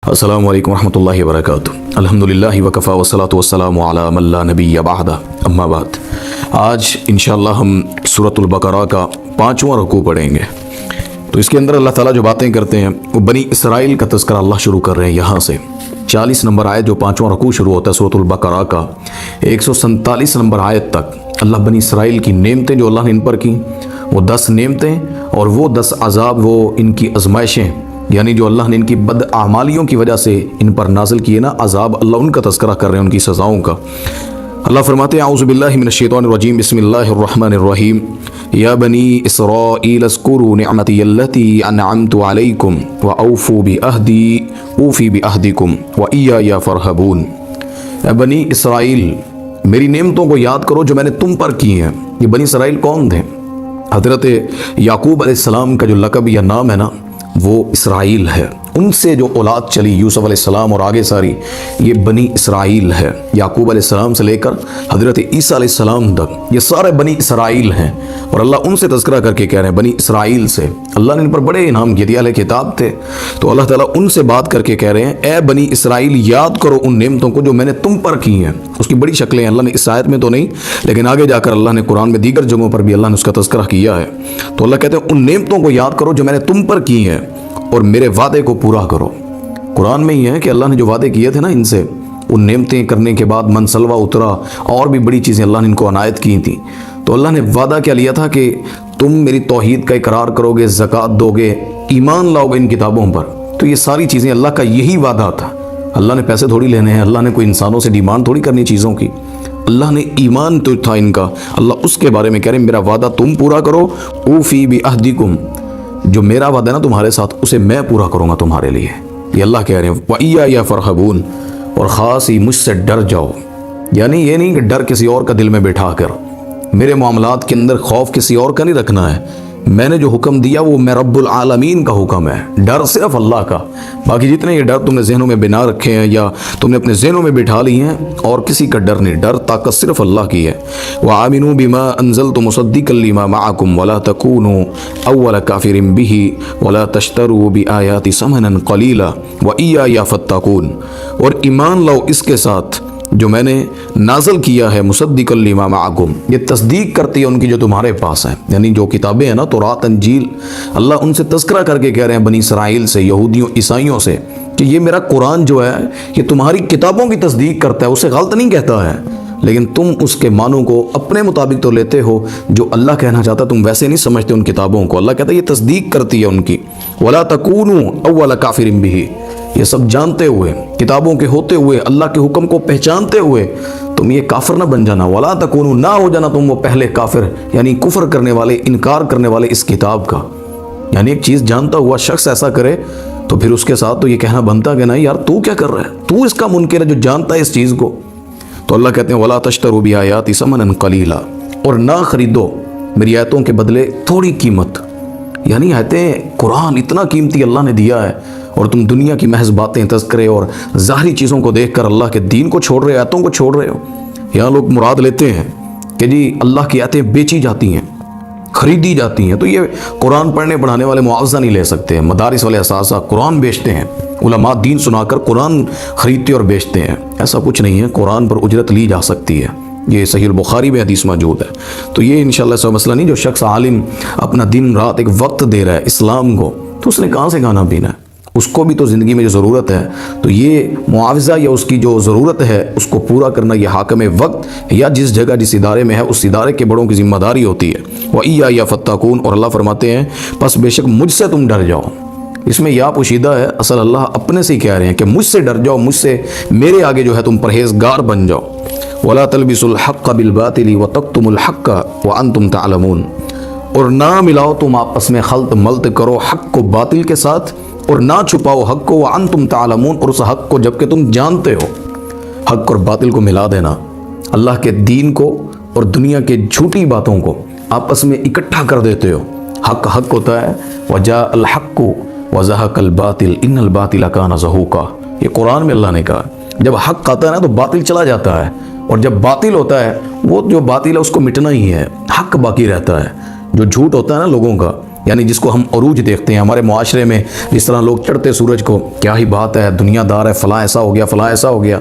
السلام علیکم ورحمۃ اللہ وبرکاتہ۔ الحمدللہ وکفا والصلاۃ والسلام علی من لا نبی بعدہ، اما بعد۔ آج انشاءاللہ ہم سورۃ البقرہ کا 5واں رکوع پڑھیں گے۔ تو اس کے اندر اللہ تعالیٰ جو باتیں کرتے ہیں وہ بنی اسرائیل کا تذکرہ اللہ شروع کر رہے ہیں۔ یہاں سے 40 نمبر آیت جو 5واں رکوع شروع ہوتا ہے سورۃ البقرہ کا، 147 نمبر آیت تک اللہ بنی اسرائیل کی نعمتیں جو اللہ نے ان پر کی، وہ 10 نعمتیں اور وہ 10 عذاب، وہ ان کی آزمائشیں، یعنی جو اللہ نے ان کی بد اعمالیوں کی وجہ سے ان پر نازل کیے نا عذاب، اللہ ان کا تذکرہ کر رہے ہیں، ان کی سزاؤں کا۔ اللہ فرماتے ہیں اعوذ باللہ من الشیطان الرجیم، بسم اللہ الرحمن الرحیم، یا بنی اسرائیل اذکروا نعمتی التی انعمت علیکم واوفوا بعہدی اوفی بعہدکم وایای فارہبون۔ اے بنی اسرائیل، میری نعمتوں کو یاد کرو جو میں نے تم پر کی ہیں۔ یہ بنی اسرائیل کون تھے؟ حضرت یعقوب علیہ السلام کا جو لقب یا نام ہے نا، وہ اسرائیل ہے۔ ان سے جو اولاد چلی، یوسف علیہ السلام اور آگے ساری، یہ بنی اسرائیل ہے۔ یعقوب علیہ السلام سے لے کر حضرت عیسیٰ علیہ السلام تک یہ سارے بنی اسرائیل ہیں، اور اللہ ان سے تذکرہ کر کے کہہ رہے ہیں بنی اسرائیل سے۔ اللہ نے ان پر بڑے انعام کیے، اہل کتاب تھے، تو اللہ تعالیٰ ان سے بات کر کے کہہ رہے ہیں اے بنی اسرائیل، یاد کرو ان نعمتوں کو جو میں نے تم پر کی ہیں۔ اس کی بڑی شکلیں ہیں، اللہ نے اس آیت میں تو نہیں، لیکن آگے جا کر اللہ نے قرآن میں دیگر جگہوں پر بھی اللہ نے اس کا تذکرہ کیا ہے۔ تو اللہ کہتے ہیں ان نعمتوں کو یاد کرو جو میں نے تم پر کی ہیں، اور میرے وعدے کو پورا کرو۔ قرآن میں یہ ہے کہ اللہ نے جو وعدے کیے تھے نا ان سے، ان نعمتیں کرنے کے بعد منسلوہ اترا، اور بھی بڑی چیزیں اللہ نے ان کو عنایت کی تھیں۔ تو اللہ نے وعدہ کیا لیا تھا کہ تم میری توحید کا اقرار کرو گے، زکوٰۃ دو گے، ایمان لاؤ گے ان کتابوں پر۔ تو یہ ساری چیزیں اللہ کا یہی وعدہ تھا۔ اللہ نے پیسے تھوڑی لینے ہیں، اللہ نے کوئی انسانوں سے ڈیمانڈ تھوڑی کرنی چیزوں کی، اللہ نے ایمان تو تھا ان کا۔ اللہ اس کے بارے میں کہہ رہے ہیں میرا وعدہ تم پورا کرو، اوفی بعہدکم، جو میرا وعدہ ہے نا تمہارے ساتھ اسے میں پورا کروں گا تمہارے لیے۔ یہ اللہ کہہ رہے ہیں وایای فارہبون، اور خاص ہی مجھ سے ڈر جاؤ۔ یعنی یہ نہیں کہ ڈر کسی اور کا دل میں بٹھا کر، میرے معاملات کے اندر خوف کسی اور کا نہیں رکھنا ہے۔ میں نے جو حکم دیا وہ میں رب العالمین کا حکم ہے، ڈر صرف اللہ کا۔ باقی جتنے یہ ڈر تم نے ذہنوں میں بنا رکھے ہیں یا تم نے اپنے ذہنوں میں بٹھا لی ہیں، اور کسی کا ڈر نہیں، ڈر طاقت صرف اللہ کی ہے۔ وَآمِنُوا بِمَا أَنزَلْتُ مُصَدِّقًا لِمَا مَعَكُمْ وَلَا تَكُونُوا أَوَّلَ كَافِرٍ بِهِ وَلَا تَشْتَرُوا بِآيَاتِ ثَمَنًا قَلِيلًا وَإِيَّايَ فَاتَّقُونِ، اور ایمان لاؤ اس کے ساتھ جو میں نے نازل کیا ہے، مصدقا لما معکم، یہ تصدیق کرتی ہے ان کی جو تمہارے پاس ہے، یعنی جو کتابیں ہیں نا تورات انجیل۔ اللہ ان سے تذکرہ کر کے کہہ رہے ہیں بنی اسرائیل سے، یہودیوں عیسائیوں سے، کہ یہ میرا قرآن جو ہے یہ تمہاری کتابوں کی تصدیق کرتا ہے، اسے غلط نہیں کہتا ہے، لیکن تم اس کے معنوں کو اپنے مطابق تو لیتے ہو، جو اللہ کہنا چاہتا تم ویسے نہیں سمجھتے ان کتابوں کو۔ اللہ کہتا ہے یہ تصدیق کرتی ہے ان کی۔ وَلَا تَكُونُوا أَوَّلَ كَافِرٍ بِهِ، یہ سب جانتے ہوئے، کتابوں کے ہوتے ہوئے، اللہ کے حکم کو پہچانتے ہوئے تم یہ کافر نہ بن جانا۔ وَلَا تَكُونُوا، نہ ہو جانا تم وہ پہلے کافر، یعنی کفر کرنے والے، انکار کرنے والے اس کتاب کا۔ یعنی ایک چیز جانتا ہوا شخص ایسا کرے تو پھر اس کے ساتھ تو یہ کہنا بنتا کہ نہیں یار تو کیا کر رہا ہے، تو اس کا منکر ہے جو جانتا ہے اس چیز کو۔ تو اللہ کہتے ہیں وَلَا تَشْتَرُوا بِآيَاتِ ثَمَنًا قَلِيلًا، اور نہ خریدو میری آیتوں کے بدلے تھوڑی قیمت۔ یعنی آیتیں، قرآن اتنا قیمتی اللہ نے دیا ہے، اور تم دنیا کی محض باتیں، تذکرے اور ظاہری چیزوں کو دیکھ کر اللہ کے دین کو چھوڑ رہے ہو، آیتوں کو چھوڑ رہے ہو۔ یہاں لوگ مراد لیتے ہیں کہ جی اللہ کی آیتیں بیچی جاتی ہیں، خریدی جاتی ہیں، تو یہ قرآن پڑھنے پڑھانے والے معاوضہ نہیں لے سکتے، مدارس والے اساتذہ قرآن بیچتے ہیں، علماء دین سنا کر قرآن خریدتے اور بیچتے ہیں۔ ایسا کچھ نہیں ہے، قرآن پر اجرت لی جا سکتی ہے، یہ صحیح البخاری میں حدیث موجود ہے۔ تو یہ انشاءاللہ ایسا مسئلہ نہیں، جو شخص عالم اپنا دن رات ایک وقت دے رہا ہے اسلام کو، تو اس نے کہاں سے کھانا پینا ہے، اس کو بھی تو زندگی میں جو ضرورت ہے، تو یہ معاوضہ یا اس کی جو ضرورت ہے اس کو پورا کرنا یہ حاکم وقت یا جس جگہ جس ادارے میں ہے اس ادارے کے بڑوں کی ذمہ داری ہوتی ہے۔ وَإِيَّايَ فَاتَّقُونَ، اور اللہ فرماتے ہیں پس بے شک مجھ سے تم ڈر جاؤ۔ اس میں یا پوشیدہ ہے، اصل اللہ اپنے سے ہی کہہ رہے ہیں کہ مجھ سے ڈر جاؤ، مجھ سے، میرے آگے جو ہے تم پرہیزگار بن جاؤ۔ وَلَا تَلْبِسُوا الْحَقَّ بِالْبَاطِلِ وَتَكْتُمُوا الْحَقَّ وَأَنْتُمْ تَعْلَمُونَ، اور نہ ملاؤ تم آپس میں خلط ملط کرو حق کو باطل کے ساتھ، اور نہ چھپاؤ حق کو، وَأَنْتُمْ تَعْلَمُونَ، اور اس حق کو جبکہ تم جانتے ہو۔ حق اور باطل کو ملا دینا، اللہ کے دین کو اور دنیا کے جھوٹی باتوں کو آپس میں اکٹھا کر دیتے ہو۔ حق حق ہوتا ہے، وَجَاءَ الْحَقُّ وَزَهَقَ الْبَاطِلُ إِنَّ الْبَاطِلَ كَانَ زَهُوقًا، یہ قرآن میں اللہ نے کہا۔ جب حق آتا ہے نا تو باطل چلا جاتا ہے، اور جب باطل ہوتا ہے وہ جو باطل ہے اس کو مٹنا ہی ہے، حق باقی رہتا ہے۔ جو جھوٹ ہوتا ہے نا لوگوں کا، یعنی جس کو ہم عروج دیکھتے ہیں ہمارے معاشرے میں، جس طرح لوگ چڑھتے سورج کو، کیا ہی بات ہے، دنیا دار ہے، فلاں ایسا ہو گیا، فلاں ایسا ہو گیا،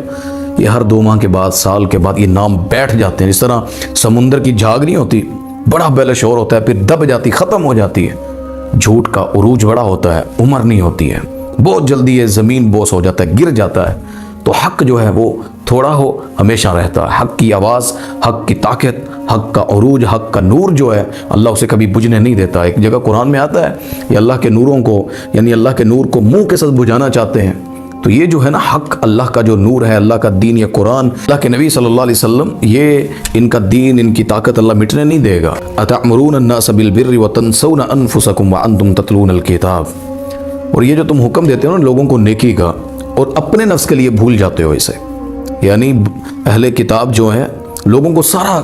یہ ہر 2 ماہ کے بعد، سال کے بعد یہ نام بیٹھ جاتے ہیں۔ جس طرح سمندر کی جھاگ نہیں ہوتی، بڑا بیل شور ہوتا ہے، پھر دب جاتی، ختم ہو جاتی ہے، جھوٹ کا عروج بڑا ہوتا ہے، عمر نہیں ہوتی ہے، بہت جلدی یہ زمین بوس ہو جاتا ہے، گر جاتا ہے۔ تو حق جو ہے وہ تھوڑا ہو ہمیشہ رہتا ہے، حق کی آواز، حق کی طاقت، حق کا عروج، حق کا نور جو ہے اللہ اسے کبھی بجھنے نہیں دیتا۔ ایک جگہ قرآن میں آتا ہے یہ اللہ کے نوروں کو، یعنی اللہ کے نور کو منہ کے ساتھ بجھانا چاہتے ہیں، تو یہ جو ہے نا حق، اللہ کا جو نور ہے، اللہ کا دین، یہ قرآن، اللہ کے نبی صلی اللہ علیہ وسلم، یہ ان کا دین، ان کی طاقت اللہ مٹنے نہیں دے گا۔ اتأمرون الناس بالبر وتنسون انفسکم وانتم تتلون الکتاب، اور یہ جو تم حکم دیتے ہو نا لوگوں کو نیکی کا، اور اپنے نفس کے لیے بھول جاتے ہو اسے، یعنی اہل کتاب جو ہیں لوگوں کو سارا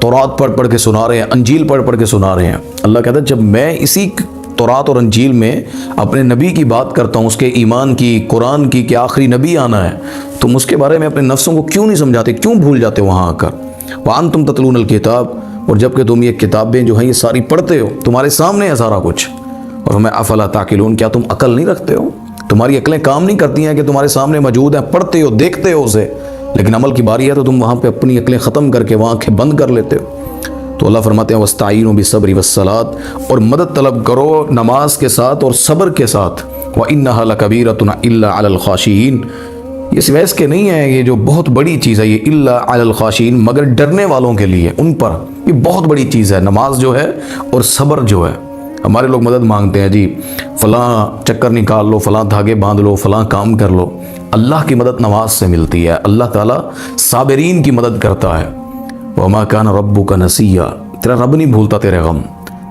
تورات پڑھ کے سنا رہے ہیں، انجیل پڑھ کے سنا رہے ہیں۔ اللہ کہتا ہے جب میں اسی تورات اور انجیل میں اپنے نبی کی بات کرتا ہوں، اس کے ایمان کی، قرآن کی، کہ آخری نبی آنا ہے، تم اس کے بارے میں اپنے نفسوں کو کیوں نہیں سمجھاتے، کیوں بھول جاتے وہاں آ کر؟ وَأَنْتُمْ تَتْلُونَ الْكِتَابَ، اور جب کہ تم یہ کتابیں جو ہیں یہ ساری پڑھتے ہو، تمہارے سامنے ہے سارا کچھ، اور ہمیں افلا تعقلون، کیا تم عقل نہیں رکھتے ہو؟ تمہاری عقلیں کام نہیں کرتی ہیں کہ تمہارے سامنے موجود ہیں، پڑھتے ہو، دیکھتے ہو اسے، لیکن عمل کی باری ہے تو تم وہاں پہ اپنی عقلیں ختم کر کے وہاں آنکھیں بند کر لیتے ہو۔ تو اللہ فرماتے ہیں وَاسْتَعِینُوا بِالصَّبْرِ وَالصَّلَاةِ، اور مدد طلب کرو نماز کے ساتھ اور صبر کے ساتھ، وَإِنَّهَا لَكَبِيرَةٌ إِلَّا عَلَى الْخَاشِعِينَ، یہ سوائے اس کے نہیں ہے، یہ جو بہت بڑی چیز ہے یہ إِلَّا عَلَى الْخَاشِعِينَ، مگر ڈرنے والوں کے لیے، ان پر یہ بہت بڑی چیز ہے، نماز جو ہے اور صبر جو ہے۔ ہمارے لوگ مدد مانگتے ہیں، جی فلاں چکر نکال لو، فلاں دھاگے باندھ لو، فلاں کام کر لو۔ اللہ کی مدد نماز سے ملتی ہے، اللہ تعالیٰ صابرین کی مدد کرتا ہے۔ وَمَا كَانَ رَبُّكَ نَسِيًّا، تیرا رب نہیں بھولتا تیرے غم،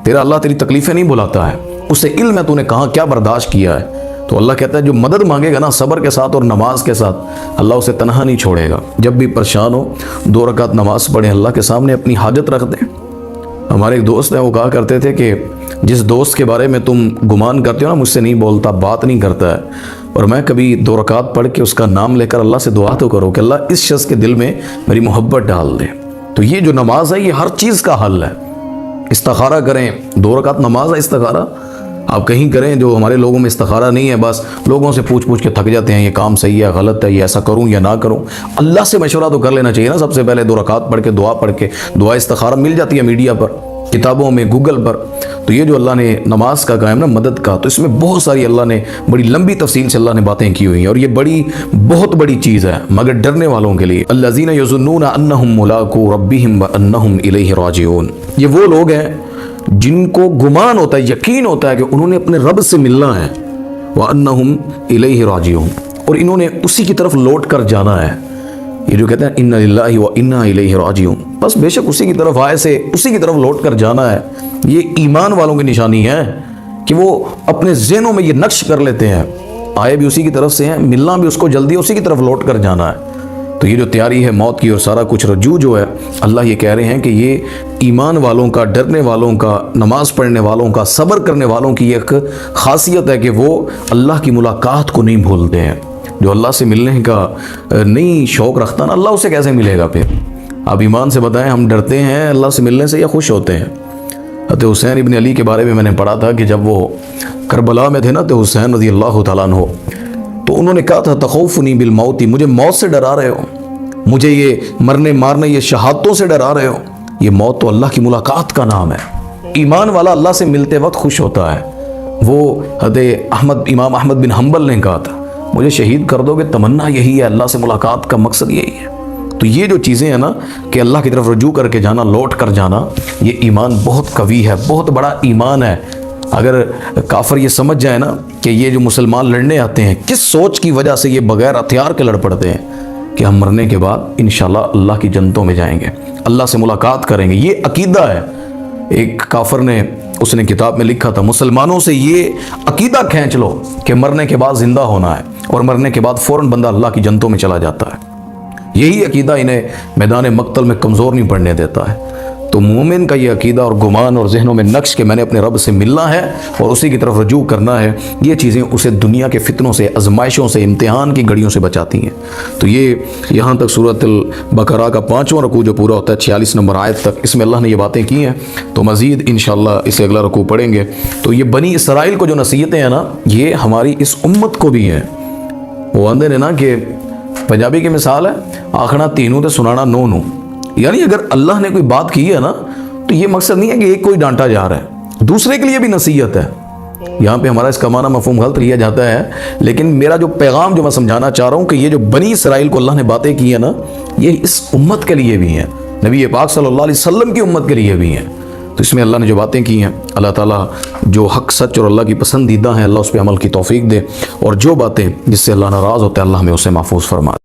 تیرا اللہ تیری تکلیفیں نہیں بھلاتا ہے، اسے علم ہے تو نے کہاں کیا برداشت کیا ہے۔ تو اللہ کہتا ہے جو مدد مانگے گا نا صبر کے ساتھ اور نماز کے ساتھ، اللہ اسے تنہا نہیں چھوڑے گا۔ جب بھی پریشان ہو 2 رکعت نماز پڑھیں، اللہ کے سامنے اپنی حاجت رکھ دیں۔ ہمارے ایک دوست ہیں، وہ کہا کرتے تھے کہ جس دوست کے بارے میں تم گمان کرتے ہو نا مجھ سے نہیں بولتا، بات نہیں کرتا ہے، اور میں کبھی 2 رکعت پڑھ کے اس کا نام لے کر اللہ سے دعا تو کرو کہ اللہ اس شخص کے دل میں میری محبت ڈال دے۔ تو یہ جو نماز ہے یہ ہر چیز کا حل ہے۔ استخارہ کریں، 2 رکعت نماز ہے استخارہ، آپ کہیں کریں، جو ہمارے لوگوں میں استخارہ نہیں ہے، بس لوگوں سے پوچھ کے تھک جاتے ہیں، یہ کام صحیح ہے غلط ہے، یہ ایسا کروں یا نہ کروں۔ اللہ سے مشورہ تو کر لینا چاہیے نا سب سے پہلے، 2 رکعت پڑھ کے دعا پڑھ کے، دعا استخارہ مل جاتی ہے میڈیا پر، کتابوں میں، گوگل پر۔ تو یہ جو اللہ نے نماز کا قائم نا مدد کا، تو اس میں بہت ساری اللہ نے بڑی لمبی تفصیل سے اللہ نے باتیں کی ہوئی ہیں، اور یہ بہت بڑی چیز ہے مگر ڈرنے والوں کے لیے۔ الذین یظنون انہم ملاقو ربہم وانہم الیہ راجعون، یہ وہ لوگ ہیں جن کو گمان ہوتا ہے، یقین ہوتا ہے کہ انہوں نے اپنے رب سے ملنا ہے، وانہم الیہ راجعون، اور انہوں نے اسی کی طرف لوٹ کر جانا ہے۔ یہ جو کہتے ہیں انا للہ و انا الیہ راجعون، بس بے شک اسی کی طرف آئے سے اسی کی طرف لوٹ کر جانا ہے۔ یہ ایمان والوں کی نشانی ہے کہ وہ اپنے ذہنوں میں یہ نقش کر لیتے ہیں، آئے بھی اسی کی طرف سے ہیں، ملنا بھی اس کو جلدی اسی کی طرف لوٹ کر جانا ہے۔ تو یہ جو تیاری ہے موت کی اور سارا کچھ رجوع جو ہے، اللہ یہ کہہ رہے ہیں کہ یہ ایمان والوں کا، ڈرنے والوں کا، نماز پڑھنے والوں کا، صبر کرنے والوں کی ایک خاصیت ہے کہ وہ اللہ کی ملاقات کو نہیں بھولتے ہیں۔ جو اللہ سے ملنے کا نہیں شوق رکھتا نا، اللہ اسے کیسے ملے گا پھر؟ آپ ایمان سے بتائیں، ہم ڈرتے ہیں اللہ سے ملنے سے یا خوش ہوتے ہیں؟ حضرت حسین ابن علی کے بارے میں میں نے پڑھا تھا کہ جب وہ کربلا میں تھے نا، تو حسین رضی اللہ تعالیٰ عنہ، تو انہوں نے کہا تھا تخوفنی بالموت، مجھے موت سے ڈرا رہے ہو، مجھے یہ مرنے مارنے، یہ شہادتوں سے ڈرا رہے ہو۔ یہ موت تو اللہ کی ملاقات کا نام ہے۔ ایمان والا اللہ سے ملتے وقت خوش ہوتا ہے۔ وہ حضرت امام احمد بن حنبل نے کہا تھا مجھے شہید کر دو گے، تمنا یہی ہے، اللہ سے ملاقات کا مقصد یہی ہے۔ تو یہ جو چیزیں ہیں نا کہ اللہ کی طرف رجوع کر کے جانا، لوٹ کر جانا، یہ ایمان بہت قوی ہے، بہت بڑا ایمان ہے۔ اگر کافر یہ سمجھ جائے نا کہ یہ جو مسلمان لڑنے آتے ہیں کس سوچ کی وجہ سے یہ بغیر ہتھیار کے لڑ پڑتے ہیں، کہ ہم مرنے کے بعد انشاءاللہ اللہ کی جنتوں میں جائیں گے، اللہ سے ملاقات کریں گے، یہ عقیدہ ہے۔ ایک کافر نے اس نے کتاب میں لکھا تھا مسلمانوں سے یہ عقیدہ کھینچ لو کہ مرنے کے بعد زندہ ہونا ہے، اور مرنے کے بعد فوراً بندہ اللہ کی جنتوں میں چلا جاتا ہے۔ یہی عقیدہ انہیں میدان مقتل میں کمزور نہیں پڑنے دیتا ہے۔ تو مومن کا یہ عقیدہ اور گمان اور ذہنوں میں نقش کہ میں نے اپنے رب سے ملنا ہے اور اسی کی طرف رجوع کرنا ہے، یہ چیزیں اسے دنیا کے فتنوں سے، آزمائشوں سے، امتحان کی گھڑیوں سے بچاتی ہیں۔ تو یہ یہاں تک سورۃ البقرہ کا 5واں رکوع جو پورا ہوتا ہے 46 نمبر آیت تک، اس میں اللہ نے یہ باتیں کی ہیں۔ تو مزید انشاءاللہ اسے اگلا رکوع پڑھیں گے۔ تو یہ بنی اسرائیل کو جو نصیحتیں ہیں نا، یہ ہماری اس امت کو بھی ہیں۔ وہ آندے نے نا کہ پنجابی کی مثال ہے، آخنا تینوں تے سنانا نو نو، یعنی اگر اللہ نے کوئی بات کی ہے نا تو یہ مقصد نہیں ہے کہ ایک کوئی ڈانٹا جا رہا ہے، دوسرے کے لیے بھی نصیحت ہے۔ یہاں پہ ہمارا اس کا معنی مفہوم غلط لیا جاتا ہے، لیکن میرا جو پیغام جو میں سمجھانا چاہ رہا ہوں کہ یہ جو بنی اسرائیل کو اللہ نے باتیں کی ہیں نا، یہ اس امت کے لیے بھی ہیں، نبی پاک صلی اللہ علیہ وسلم کی امت کے لیے بھی ہیں۔ تو اس میں اللہ نے جو باتیں کی ہیں، اللہ تعالیٰ جو حق سچ اور اللہ کی پسندیدہ ہیں، اللہ اس پہ عمل کی توفیق دے، اور جو باتیں جس سے اللہ ناراض ہوتا ہے اللہ ہمیں اسے محفوظ فرمائے۔